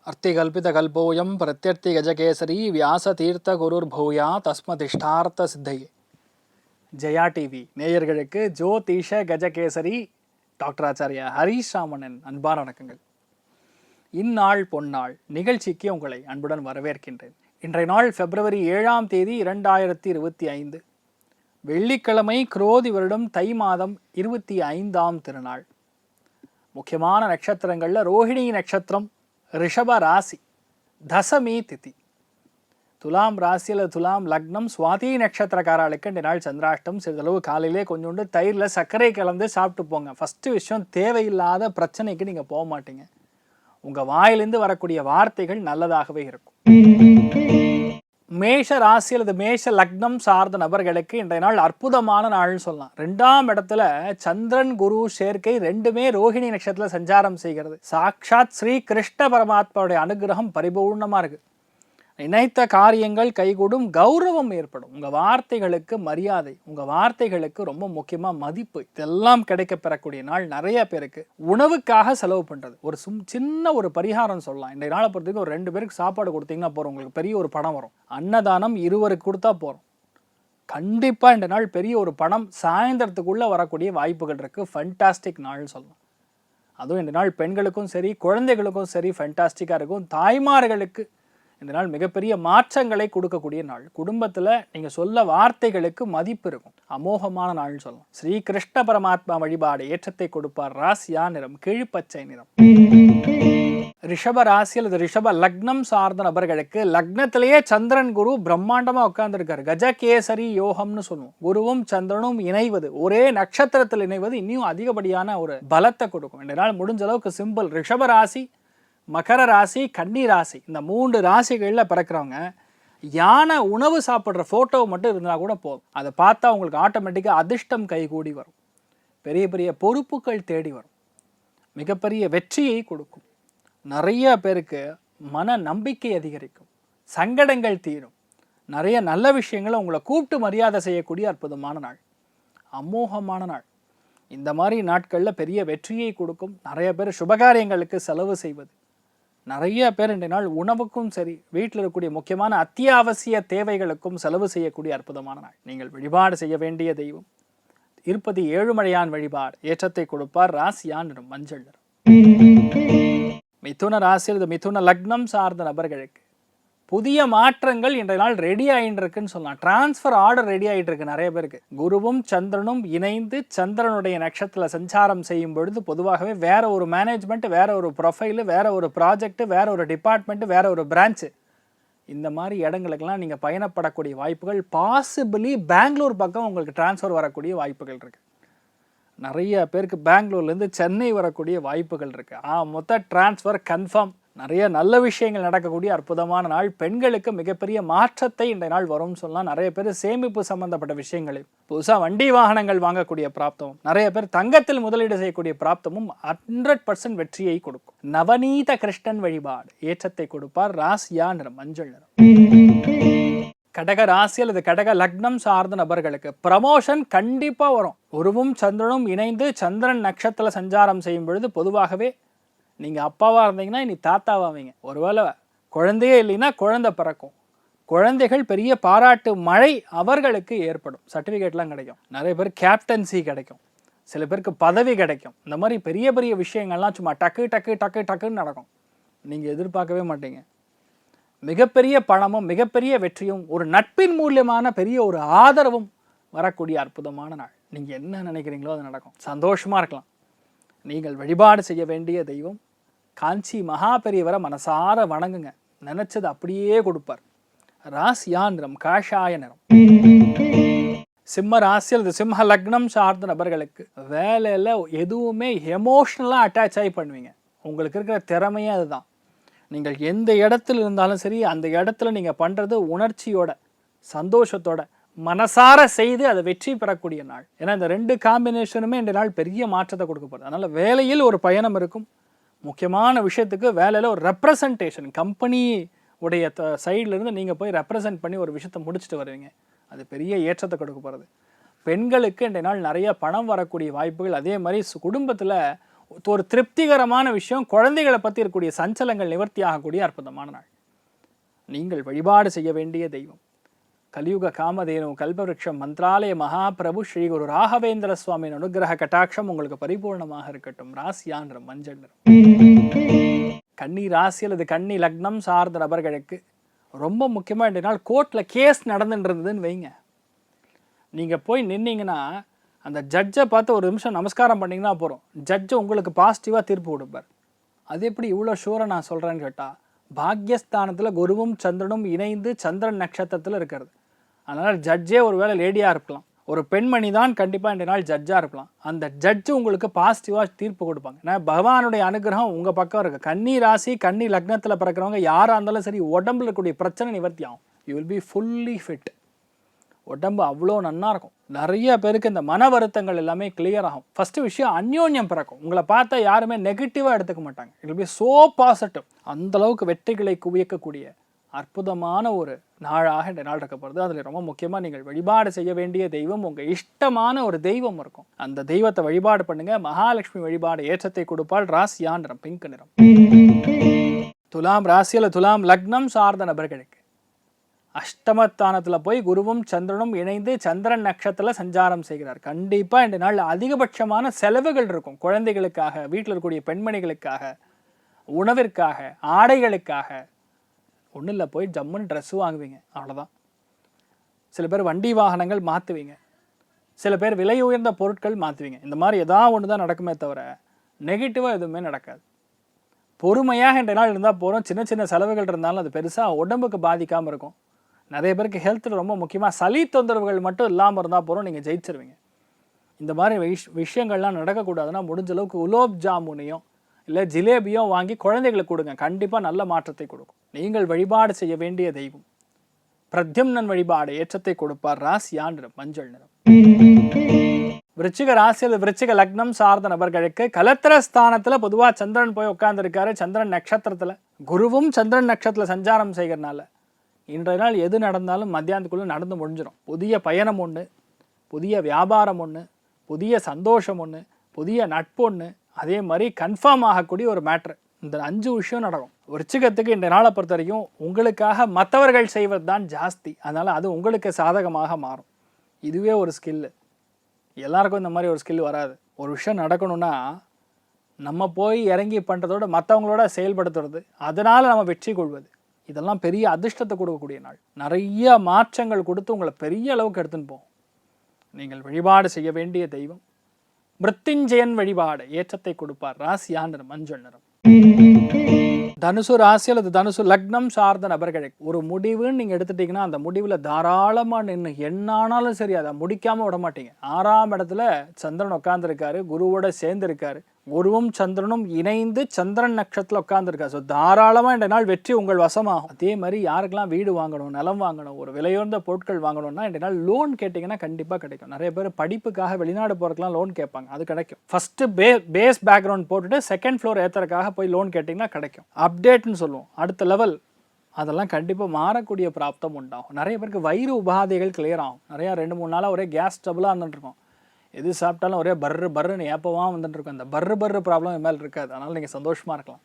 अर्तिकल्पितकल्पोऽयं प्रत्यर्थिगजकेसरी व्यासतीर्थगुरुर्भूया தஸ்மதிஷ்டார்த்த சித்தையே. Jaya TV நேயர்களுக்கு ஜோதிஷ Gajakesari doctor Acharya Harish ராமனின் அன்பான வணக்கங்கள். இந்நாள் பொன்னாள் நிகழ்ச்சிக்கு உங்களை அன்புடன் வரவேற்கின்றேன். இன்றைய நாள் February 7 2025 வெள்ளிக்கிழமை, குரோதி வருடம் தை மாதம் 25ஆம் திருநாள். முக்கியமான நட்சத்திரங்களில் ரோஹிணி நட்சத்திரம், ரிஷப ராசி, தசமி திதி. துலாம் ராசியில் துலாம் லக்னம், சுவாதி நட்சத்திரக்காரர்களுக்கு இந்த நாள் சந்திராஷ்டம். சிறிதளவு காலையிலே கொஞ்சோண்டு தயிரில் சர்க்கரை கலந்து சாப்பிட்டு போங்க. ஃபஸ்ட்டு விஷயம், தேவையில்லாத பிரச்சனைக்கு நீங்கள் போக மாட்டீங்க. உங்கள் வாயிலிருந்து வரக்கூடிய வார்த்தைகள் நல்லதாகவே இருக்கும். மேஷ ராசி அல்லது மேஷ லக்னம் சார்ந்த நபர்களுக்கு இன்றைய நாள் அற்புதமான நாள்னு சொல்லலாம். 2ஆம் இடத்துல சந்திரன் குரு சேர்க்கை, ரெண்டுமே ரோஹிணி நட்சத்திரத்தில் சஞ்சாரம் செய்கிறது. சாக்ஷாத் ஸ்ரீ கிருஷ்ண பரமாத்மாவுடைய அனுகிரகம் பரிபூர்ணமாக இருக்கு. நினைத்த காரியங்கள் கைகூடும், கௌரவம் ஏற்படும், உங்கள் வார்த்தைகளுக்கு மரியாதை, உங்கள் வார்த்தைகளுக்கு ரொம்ப முக்கியமாக மதிப்பு, இதெல்லாம் கிடைக்க பெறக்கூடிய நாள். நிறைய பேருக்கு உணவுக்காக செலவு பண்ணுறது ஒரு சின்ன ஒரு பரிகாரம் சொல்லலாம். இந்த நாளை பொறுத்தவரைக்கும் ஒரு 2 பேருக்கு சாப்பாடு கொடுத்தீங்கன்னா போகிறோம், உங்களுக்கு பெரிய ஒரு பணம் வரும். அன்னதானம் 2 பேருக்கு கொடுத்தா போகிறோம். கண்டிப்பாக இந்த நாள் பெரிய ஒரு பணம் சாயந்தரத்துக்குள்ளே வரக்கூடிய வாய்ப்புகள் இருக்குது. ஃபண்டாஸ்டிக் நாள்னு சொல்லலாம். அதுவும் இந்த நாள் பெண்களுக்கும் சரி, குழந்தைகளுக்கும் சரி ஃபண்டாஸ்டிக்காக இருக்கும். தாய்மார்களுக்கு இந்த நாள் மிகப்பெரிய மாற்றங்களை கொடுக்கக்கூடிய நாள். குடும்பத்தில் நீங்கள் சொல்ல வார்த்தைகளுக்கு மதிப்பு இருக்கும். அமோகமான நாள்னு சொல்லலாம். ஸ்ரீ கிருஷ்ண பரமாத்மா வழிபாடு ஏற்றத்தை கொடுப்பார். ராசியா நிறம் கிழிப்பச்சை நிறம். ரிஷப ராசி அல்லது ரிஷப லக்னம் சார்ந்த நபர்களுக்கு லக்னத்திலேயே சந்திரன் குரு பிரம்மாண்டமாக உட்கார்ந்துருக்காரு. கஜகேசரி யோகம்னு சொல்லுவோம். குருவும் சந்திரனும் இணைவது, ஒரே நட்சத்திரத்தில் இணைவது இன்னும் அதிகப்படியான ஒரு பலத்தை கொடுக்கும். இந்த நாள் முடிஞ்ச அளவுக்கு சிம்பிள். ரிஷப ராசி, மகர ராசி, கன்னி ராசி, இந்த 3 ராசிகளில் பிறக்கிறவங்க யானை உணவு சாப்பிட்ற ஃபோட்டோ மட்டும் இருந்தால் கூட போதும். அதை பார்த்தா உங்களுக்கு ஆட்டோமேட்டிக்காக அதிர்ஷ்டம் கைகூடி வரும். பெரிய பெரிய பொறுப்புகள் தேடி வரும். மிகப்பெரிய வெற்றியை கொடுக்கும். நிறைய பேருக்கு மன நம்பிக்கை அதிகரிக்கும். சங்கடங்கள் தீரும். நிறைய நல்ல விஷயங்களை உங்களை கூப்பிட்டு மரியாதை செய்யக்கூடிய அற்புதமான நாள், அமோகமான நாள். இந்த மாதிரி நாட்களில் பெரிய வெற்றியை கொடுக்கும். நிறைய பேர் சுபகாரியங்களுக்கு செலவு செய்வது, நிறைய பேர் இந்த நாள் உணவுக்கும் சரி, வீட்டில் இருக்கக்கூடிய முக்கியமான அத்தியாவசிய தேவைகளுக்கும் செலவு செய்யக்கூடிய அற்புதமான நாள். நீங்கள் வழிபாடு செய்ய வேண்டிய தெய்வம் இருப்பது ஏழுமலையான் வழிபாடு. ஏற்றத்தை கொடுப்பார். ராசியான் நிறம் மஞ்சள் நிறம். மிதுன ராசி அல்லது மிதுன லக்னம் சார்ந்த நபர்களுக்கு புதிய மாற்றங்கள் இன்றைய நாள் ரெடி ஆகிட்டு இருக்குன்னு சொல்லலாம். டிரான்ஸ்ஃபர் ஆர்டர் ரெடி ஆகிட்டு இருக்கு நிறைய பேருக்கு. குருவும் சந்திரனும் இணைந்து சந்திரனுடைய நட்சத்திரத்தில் சஞ்சாரம் செய்யும் பொழுது பொதுவாகவே வேற ஒரு மேனேஜ்மெண்ட், வேற ஒரு ப்ரொஃபைலு, வேற ஒரு ப்ராஜெக்ட், வேற ஒரு டிபார்ட்மெண்ட், வேற ஒரு பிரான்ச்சு, இந்த மாதிரி இடங்களுக்கெல்லாம் நீங்கள் பயணப்படக்கூடிய வாய்ப்புகள், பாசிபிளி பெங்களூர் பக்கம் உங்களுக்கு டிரான்ஸ்ஃபர் வரக்கூடிய வாய்ப்புகள் இருக்கு. நிறைய பேருக்கு பெங்களூர்லேருந்து சென்னை வரக்கூடிய வாய்ப்புகள் இருக்கு. மொத்த டிரான்ஸ்ஃபர் கன்ஃபார்ம். நிறைய நல்ல விஷயங்கள் நடக்கக்கூடிய அற்புதமான நாள். பெண்களுக்கு மிகப்பெரிய மாற்றத்தை இந்த நாள் வரும்னு சொல்லலாம். நிறைய பேர் சேமிப்பு சம்பந்தப்பட்ட விஷயங்களில் புதுசாக வண்டி வாகனங்கள் வாங்கக்கூடிய பிராப்தமும், நிறைய பேர் தங்கத்தில் முதலீடு செய்யக்கூடிய பிராப்தமும் 100% வெற்றியை கொடுக்கும். நவநீத கிருஷ்ணன் வழிபாடு ஏற்றத்தை கொடுப்பார். ராசியா நிறம் மஞ்சள் நிறம். கடக ராசி அல்லது கடக லக்னம் சார்ந்த நபர்களுக்கு ப்ரமோஷன் கண்டிப்பாக வரும். குருவும் சந்திரனும் இணைந்து சந்திரன் நட்சத்திரத்தில் சஞ்சாரம் செய்யும் பொழுது பொதுவாகவே நீங்கள் அப்பாவாக இருந்தீங்கன்னா இனி தாத்தாவாவீங்க. ஒருவேளை குழந்தையே இல்லைன்னா குழந்தை பிறக்கும். குழந்தைகள் பெரிய பாராட்டு மழை அவர்களுக்கு ஏற்படும். சர்டிஃபிகேட்லாம் கிடைக்கும். நிறைய பேர் கேப்டன்சி கிடைக்கும். சில பேருக்கு பதவி கிடைக்கும். இந்த மாதிரி பெரிய பெரிய விஷயங்கள்லாம் சும்மா டக்கு டக்கு டக்கு டக்குன்னு நடக்கும். நீங்கள் எதிர்பார்க்கவே மாட்டீங்க. மிகப்பெரிய பணமும் மிகப்பெரிய வெற்றியும் ஒரு நட்பின் மூலியமான பெரிய ஒரு ஆதரவும் வரக்கூடிய அற்புதமான நாள். நீங்கள் என்ன நினைக்கிறீங்களோ அது நடக்கும். சந்தோஷமாக இருக்கலாம். நீங்கள் வழிபாடு செய்ய வேண்டிய தெய்வம் காஞ்சி மகா பெரியவரை மனசார வணங்குங்க. நினைச்சது அப்படியே கொடுப்பார். ராசியா நிறம் காஷாய நிறம். சிம்ம ராசி அல்லது சிம்ம லக்னம் சார்ந்த நபர்களுக்கு வேலையில் எதுவுமே எமோஷ்னலாக அட்டாச் ஆகி பண்ணுவீங்க. உங்களுக்கு இருக்கிற திறமையே அதுதான். நீங்கள் எந்த இடத்துல இருந்தாலும் சரி, அந்த இடத்துல நீங்கள் பண்ணுறது உணர்ச்சியோட, சந்தோஷத்தோட, மனசார செய்து அதை வெற்றி பெறக்கூடிய நாள். ஏன்னா இந்த 2 காம்பினேஷனுமே இந்த நாள் பெரிய மாற்றத்தை கொடுக்க போகுது. அதனால் வேலையில் ஒரு பயணம் இருக்கும். முக்கியமான விஷயத்துக்கு வேலையில் ஒரு ரெப்ரசன்டேஷன், கம்பெனி உடைய சைட்லேருந்து நீங்கள் போய் ரெப்ரசன்ட் பண்ணி ஒரு விஷயத்தை முடிச்சுட்டு வருவீங்க. அது பெரிய ஏற்றத்தை கொடுக்க போகிறது. பெண்களுக்கு இந்த நாள் நிறைய பணம் வரக்கூடிய வாய்ப்புகள். அதே மாதிரி குடும்பத்தில் ஒரு திருப்திகரமான விஷயம், குழந்தைகளை பற்றி இருக்கக்கூடிய சஞ்சலங்கள் நிவர்த்தி ஆகக்கூடிய அற்புதமான நாள். நீங்கள் வழிபாடு செய்ய வேண்டிய தெய்வம் கலியுக காமதேனு கல்பவருஷம் மந்த்ராலய மகாபிரபு ஸ்ரீ குரு ராகவேந்திர சுவாமியின் அனுகிரக கட்டாட்சம் உங்களுக்கு பரிபூர்ணமாக இருக்கட்டும். ராசியா நிறம் மஞ்சள் நிறம். கன்னி ராசி அல்லது கன்னி லக்னம் சார்ந்த நபர்களுக்கு ரொம்ப முக்கியமாக இந்த நாள் கோர்ட்டில் கேஸ் நடந்துன்றதுன்னு வைங்க. நீங்கள் போய் நின்னீங்கன்னா அந்த ஜட்ஜை பார்த்து ஒரு நிமிஷம் நமஸ்காரம் பண்ணிங்கன்னா போகிறோம், ஜட்ஜு உங்களுக்கு பாசிட்டிவாக தீர்ப்பு கொடுப்பார். அது எப்படி இவ்வளோ ஷூராக நான் சொல்கிறேன்னு கேட்டால், பாக்யஸ்தானத்தில் குருவும் சந்திரனும் இணைந்து சந்திரன் நட்சத்திரத்தில் இருக்கிறது. அதனால் ஜட்ஜே ஒரு வேளை லேடியாக இருக்கலாம், ஒரு பெண்மணி தான் கண்டிப்பாக இந்த நாள் ஜட்ஜாக இருக்கலாம். அந்த ஜட்ஜு உங்களுக்கு பாசிட்டிவாக தீர்ப்பு கொடுப்பாங்க. ஏன்னா பகவானுடைய அனுகிரகம் உங்கள் பக்கம் இருக்குது. கன்னி ராசி கன்னி லக்னத்தில் பிறக்கிறவங்க யாராக இருந்தாலும் சரி, உடம்புல இருக்கக்கூடிய பிரச்சனை நிவர்த்தி ஆகும். You will be fully fit. உடம்பு அவ்வளோ நன்னா இருக்கும். நிறைய பேருக்கு இந்த மன வருத்தங்கள் எல்லாமே கிளியர் ஆகும். ஃபஸ்ட்டு விஷயம் அந்யோன்யம் பிறக்கும். உங்களை பார்த்தா யாருமே நெகட்டிவாக எடுத்துக்க மாட்டாங்க. It will be so positive. அந்தளவுக்கு வெற்றிகளை குவிக்கக்கூடிய அற்புதமான ஒரு நாளாக இந்த நாள் இருக்கப்படுது. அதில் ரொம்ப முக்கியமாக நீங்கள் வழிபாடு செய்ய வேண்டிய தெய்வம், உங்கள் இஷ்டமான ஒரு தெய்வம் இருக்கும், அந்த தெய்வத்தை வழிபாடு பண்ணுங்க. மகாலட்சுமி வழிபாடு ஏற்றத்தை கொடுப்பாள். ராசியா நிறம் பிங்க் நிறம். துலாம் ராசியில் துலாம் லக்னம் சார்ந்த நபர்களுக்கு அஷ்டமஸ்தானத்தில் போய் குருவும் சந்திரனும் இணைந்து சந்திரன் நட்சத்திரத்தில் சஞ்சாரம் செய்கிறார். கண்டிப்பாக இந்த நாள் அதிகபட்சமான செலவுகள் இருக்கும். குழந்தைகளுக்காக, வீட்டில் இருக்கக்கூடிய பெண்மணிகளுக்காக, உணவிற்காக, ஆடைகளுக்காக. ஒன்றும் இல்லை, போய் ஜம்முன்னு ட்ரெஸ்ஸு வாங்குவீங்க, அவ்வளோதான். சில பேர் வண்டி வாகனங்கள் மாற்றுவீங்க, சில பேர் விலை உயர்ந்த பொருட்கள் மாற்றுவீங்க. இந்த மாதிரி ஏதாவது ஒன்று தான் நடக்குமே தவிர நெகட்டிவாக எதுவுமே நடக்காது. பொறுமையாக இந்த நாள் இருந்தால் போகிறோம். சின்ன சின்ன செலவுகள் இருந்தாலும் அது பெருசாக உடம்புக்கு பாதிக்காமல் இருக்கும். நிறைய பேருக்கு ஹெல்த்தில் ரொம்ப முக்கியமாக சளி தொந்தரவுகள் மட்டும் இல்லாமல் இருந்தால் போகிறோம், நீங்கள் ஜெயிச்சிருவீங்க. இந்த மாதிரி விஷயங்கள்லாம் நடக்கக்கூடாதுன்னா முடிஞ்ச அளவுக்கு குலோப் ஜாமுனையும் இல்லை ஜிலேபியும் வாங்கி குழந்தைகளுக்கு கொடுங்க. கண்டிப்பாக நல்ல மாற்றத்தை கொடுக்கும். நீங்கள் வழிபாடு செய்ய வேண்டிய தெய்வம் பிரத்யும்னன் வழிபாடு ஏற்றத்தை கொடுப்பார். ராசியா நிறம் மஞ்சள் நிறம். விருச்சிக ராசியில் விருச்சிக லக்னம் சார்ந்த நபர்களுக்கு கலத்திரஸ்தானத்தில் பொதுவாக சந்திரன் போய் உட்கார்ந்துருக்காரு. சந்திரன் நட்சத்திரத்தில் குருவும் சந்திரன் நட்சத்திரத்தில் சஞ்சாரம் செய்கிறனால இன்றைய நாள் எது நடந்தாலும் மத்தியானத்துக்குள்ளே நடந்து முடிஞ்சிடும். புதிய பயணம் ஒன்று, புதிய வியாபாரம் ஒன்று, புதிய சந்தோஷம் ஒன்று, புதிய நட்பு ஒன்று, அதே மாதிரி கன்ஃபார்ம் ஆகக்கூடிய ஒரு மேட்ரு. இந்த 5 விஷயம் நடக்கும். விருச்சிகத்துக்கு இந்த நாளை பொறுத்த வரைக்கும் உங்களுக்காக மற்றவர்கள் செய்வது தான் ஜாஸ்தி. அதனால் அது உங்களுக்கு சாதகமாக மாறும். இதுவே ஒரு ஸ்கில்லு. எல்லாருக்கும் இந்த மாதிரி ஒரு ஸ்கில் வராது. ஒரு விஷயம் நடக்கணும்னா நம்ம போய் இறங்கி பண்ணுறதோட மற்றவங்களோட செயல்படுத்துறது, அதனால் நம்ம வெற்றி கொள்வது, இதெல்லாம் பெரிய அதிர்ஷ்டத்தை கொடுக்கக்கூடிய நாள். நிறைய மாற்றங்கள் கொடுத்து உங்களை பெரிய அளவுக்கு எடுத்துன்னு போகும். நீங்கள் வழிபாடு செய்ய வேண்டிய தெய்வம் மிருத்யுஞ்சயன் வழிபாடு ஏற்றத்தை கொடுப்பார். ராசியா நிறம் மஞ்சள் நிறம். தனுசு ராசி அல்லது தனுசு லக்னம் சார்ந்த நபர்களுக்கு ஒரு முடிவுன்னு நீங்கள் எடுத்துட்டீங்கன்னா அந்த முடிவில் தாராளமாக நின்று என்னானாலும் சரி அதை முடிக்காமல் விட மாட்டீங்க. 6ஆம் இடத்துல சந்திரன் உட்காந்துருக்காரு, குருவோட சேர்ந்துருக்காரு. குருவும் சந்திரனும் இணைந்து சந்திரன் நட்சத்திரத்தில் உட்காந்துருக்காரு. ஸோ தாராளமாக இந்த நாள் வெற்றி உங்கள் வசமாகும். அதே மாதிரி யாருக்கெல்லாம் வீடு வாங்கணும், நிலம் வாங்கணும், ஒரு விலையுயர்ந்த பொருட்கள் வாங்கணும்னா இந்த நாள் லோன் கேட்டிங்கன்னா கண்டிப்பாக கிடைக்கும். நிறைய பேர் படிப்புக்காக வெளிநாடு போகிறதுக்கெலாம் லோன் கேட்பாங்க, அது கிடைக்கும். ஃபஸ்ட்டு பேஸ் பேக்ரவுண்ட் போட்டுட்டு செகண்ட் ஃப்ளோர் ஏற்றுறதுக்காக போய் லோன் கேட்டிங்கன்னா கிடைக்கும். அப்டேட்னு சொல்லுவோம், அடுத்த லெவல், அதெல்லாம் கண்டிப்பாக மாறக்கூடிய பிராப்தம் உண்டாகும். நிறைய பேருக்கு வயிறு உபாதைகள் கிளியர் ஆகும். நிறையா 2-3 நாளாக ஒரே கேஸ் ட்ரபிளாக இருந்துட்டுருக்கோம். எது சாப்பிட்டாலும் ஒரே பர்ருன்னு ஏப்பமாக வந்துட்டுருக்கும். அந்த பர்ரு ப்ராப்ளம் என் மேலே இருக்காது. அதனால் நீங்கள் சந்தோஷமாக இருக்கலாம்.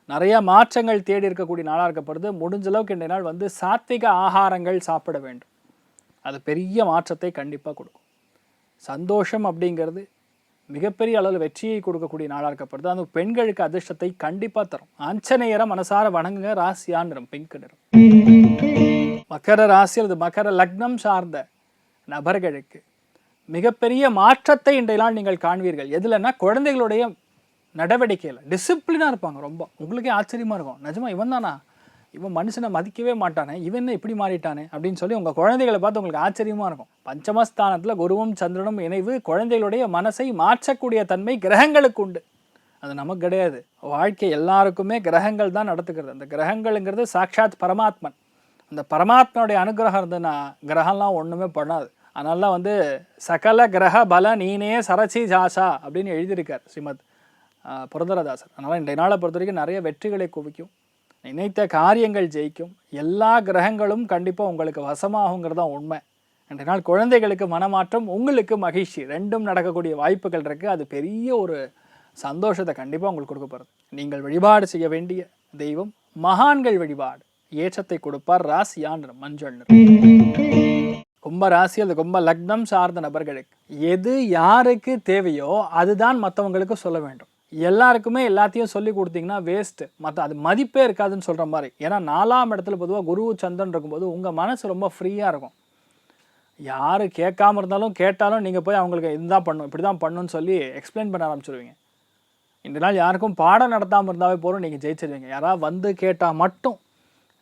நிறையா மாற்றங்கள் தேடி இருக்கக்கூடிய நாளாக இருக்கப்படுது. முடிஞ்ச அளவுக்கு இந்த நாள் சாத்விக ஆகாரங்கள் சாப்பிட வேண்டும். அது பெரிய மாற்றத்தை கண்டிப்பாக கொடுக்கும். சந்தோஷம் அப்படிங்கிறது மிகப்பெரிய அளவில் வெற்றியை கொடுக்கக்கூடிய நாளாக இருக்கப்படுது. அந்த பெண்களுக்கு அதிர்ஷ்டத்தை கண்டிப்பாக தரும். ஆஞ்சநேயரை மனசார வணங்குங்க. ராசியா நிறம் பிங்க் நிறம். மகர ராசி அல்லது மகர லக்னம் சார்ந்த நபர்களுக்கு மிகப்பெரிய மாற்றத்தை இன்றைய நாள் நீங்கள் காண்பீர்கள். எதுலன்னா குழந்தைகளுடைய நடவடிக்கையில் டிசிப்ளினாக இருப்பாங்க. ரொம்ப உங்களுக்கே ஆச்சரியமாக இருக்கும். நிஜமா இவன் தானா, இவன் மனுஷனை மதிக்கவே மாட்டானே, இவன் என்ன இப்படி மாறிட்டானே அப்படின்னு சொல்லி உங்கள் குழந்தைகளை பார்த்து உங்களுக்கு ஆச்சரியமாக இருக்கும். பஞ்சமஸ்தானத்தில் குருவும் சந்திரனும் இணைவு குழந்தைகளுடைய மனசை மாற்றக்கூடிய தன்மை கிரகங்களுக்கு உண்டு. அது நமக்கு கிடையாது. வாழ்க்கை எல்லாருக்குமே கிரகங்கள் தான் நடத்துக்கிறது. அந்த கிரகங்கள்ங்கிறது சாட்சாத் பரமாத்மன். அந்த பரமாத்மனுடைய அனுகிரகம் இருந்ததுன்னா கிரகம்லாம் ஒன்றுமே பண்ணாது. அதனால சகல கிரக பல நீனே சரச்சி ஜாசா அப்படின்னு எழுதியிருக்கார் ஸ்ரீமத் புரந்தரதாசர். அதனால் இன்றைய நாளை பொறுத்த வரைக்கும் நிறைய வெற்றிகளை குவிக்கும். நினைத்த காரியங்கள் ஜெயிக்கும். எல்லா கிரகங்களும் கண்டிப்பாக உங்களுக்கு வசமாகுங்கிறது தான் உண்மை. இன்றைய நாள் குழந்தைகளுக்கு மனமாற்றம், உங்களுக்கு மகிழ்ச்சி, ரெண்டும் நடக்கக்கூடிய வாய்ப்புகள் இருக்குது. அது பெரிய ஒரு சந்தோஷத்தை கண்டிப்பாக உங்களுக்கு கொடுக்க போகிறது. நீங்கள் வழிபாடு செய்ய வேண்டிய தெய்வம் மகான்கள் வழிபாடு. ஏற்றத்தை கொடுப்பார். ராசியா நிறம் மஞ்சள் நிறம். கும்ப ராசி அது கும்ப லக்னம் சார்ந்த நபர்களுக்கு எது யாருக்கு தேவையோ அதுதான் மற்றவங்களுக்கு சொல்ல வேண்டும். எல்லாருக்குமே எல்லாத்தையும் சொல்லி கொடுத்தீங்கன்னா வேஸ்ட்டு, அது மதிப்பே இருக்காதுன்னு சொல்கிற மாதிரி. ஏன்னா 4ஆம் இடத்துல பொதுவாக குரு சந்திரன் இருக்கும்போது உங்கள் மனசு ரொம்ப ஃப்ரீயாக இருக்கும். யார் கேட்காம இருந்தாலும் கேட்டாலும் நீங்கள் போய் அவங்களுக்கு இதுதான் பண்ணணும் இப்படி தான் பண்ணணும்னு சொல்லி எக்ஸ்பிளைன் பண்ண ஆரம்பிச்சிருவீங்க. இந்த நாள் யாருக்கும் பாடம் நடத்தாமல் இருந்தாவே போகிறோம், நீங்கள் ஜெயிச்சிருவீங்க. யாராவது வந்து கேட்டால் மட்டும்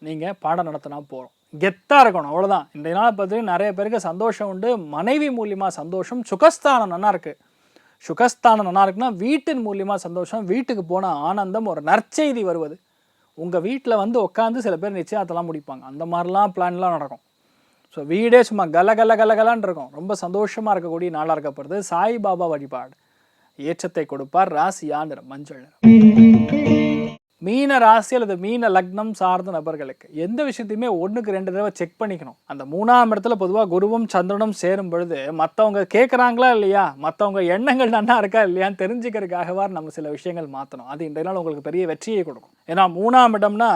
நீங்கள் பாடம் நடத்தினா போகிறோம். கெத்தாக இருக்கணும், அவ்வளோதான். இந்த நாளை பார்த்தீங்கன்னா நிறைய பேருக்கு சந்தோஷம் உண்டு. மனைவி மூலியமாக சந்தோஷம். சுகஸ்தானம் நல்லா இருக்குது. சுகஸ்தானம் நல்லா இருக்குன்னா வீட்டின் மூலியமாக சந்தோஷம். வீட்டுக்கு போனால் ஆனந்தம், ஒரு நற்செய்தி வருவது. உங்கள் வீட்டில் வந்து உட்காந்து சில பேர் நிச்சயத்தெல்லாம் முடிப்பாங்க. அந்த மாதிரிலாம் பிளான்லாம் நடக்கும். ஸோ வீடே சும்மா கலகலான்னு இருக்கும். ரொம்ப சந்தோஷமாக இருக்கக்கூடிய நாளாக இருக்கப்படுது. சாய்பாபா வழிபாடு ஏற்றத்தை கொடுப்பார். ராசியா நிறம் மஞ்சள் நிறம். மீன ராசி அல்லது மீன லக்னம் சார்ந்த நபர்களுக்கு எந்த விஷயத்தையுமே 1க்கு 2 தடவை செக் பண்ணிக்கணும். அந்த 3ஆம் இடத்துல பொதுவாக குருவும் சந்திரனும் சேரும் பொழுது மற்றவங்க கேட்குறாங்களா இல்லையா, மற்றவங்க எண்ணங்கள் நல்லா இருக்கா இல்லையான்னு தெரிஞ்சுக்கிறதுக்காகவா நம்ம சில விஷயங்கள் மாற்றணும். அது இன்றைய நாள் உங்களுக்கு பெரிய வெற்றியை கொடுக்கும். ஏன்னா 3ஆம் இடம்னா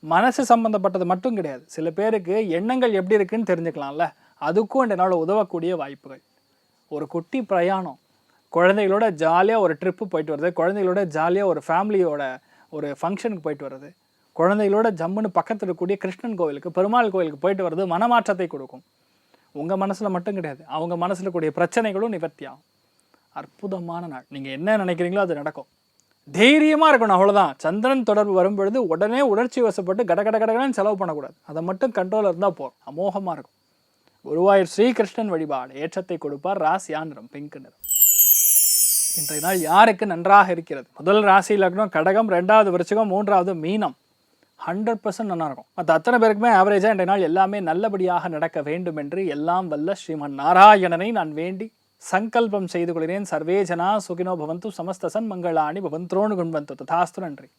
மனசு சம்மந்தப்பட்டது மட்டும் கிடையாது. சில பேருக்கு எண்ணங்கள் எப்படி இருக்குன்னு தெரிஞ்சுக்கலாம்ல, அதுக்கும் இன்றைய நாள் உதவக்கூடிய வாய்ப்புகள். ஒரு குட்டி பிரயாணம், குழந்தைகளோட ஜாலியாக ஒரு ட்ரிப்பு போயிட்டு வருது, குழந்தைகளோட ஜாலியாக ஒரு ஃபேமிலியோட ஒரு ஃபங்க்ஷனுக்கு போயிட்டு வருது, குழந்தைகளோட ஜம்முன்னு பக்கத்தில் இருக்கக்கூடிய கிருஷ்ணன் கோவிலுக்கு பெருமாள் கோவிலுக்கு போயிட்டு வருது, மனமாற்றத்தை கொடுக்கும். உங்கள் மனசில் மட்டும் கிடையாது, அவங்க மனசில் கூடிய பிரச்சனைகளும் நிவர்த்தியாகும். அற்புதமான நாள். நீங்கள் என்ன நினைக்கிறீங்களோ அது நடக்கும். தைரியமாக இருக்கணும், அவ்வளோதான். சந்திரன் தொடர்பு வரும்பொழுது உடனே உணர்ச்சி வசப்பட்டு கடகடன்னு செலவு பண்ணக்கூடாது. அதை மட்டும் கண்ட்ரோலில் இருந்தால் போதும். அமோகமாக இருக்கும். குருவாயூர் ஸ்ரீகிருஷ்ணன் வழிபாடு ஏற்றத்தை கொடுப்பார். ராசியா நிறம் பிங்க் நிறம். இன்றைய நாள் யாருக்கு நன்றாக இருக்கிறது? முதல் ராசி லக்னம் கடகம், 2வது விருச்சிகம், 3வது மீனம். 100% நல்லா இருக்கும். மற்ற அத்தனை பேருக்குமே ஆவரேஜாக இன்றைய நாள் எல்லாமே நல்லபடியாக நடக்க வேண்டும் என்று எல்லாம் வல்ல ஸ்ரீமன் நாராயணனை நான் வேண்டி சங்கல்பம் செய்து கொள்கிறேன். சர்வே ஜனா சுகினோ பவந்து, சமஸ்த சன்மங்களாணி பவந்தோனு குண்வந்து. ததாஸ்து. நன்றி.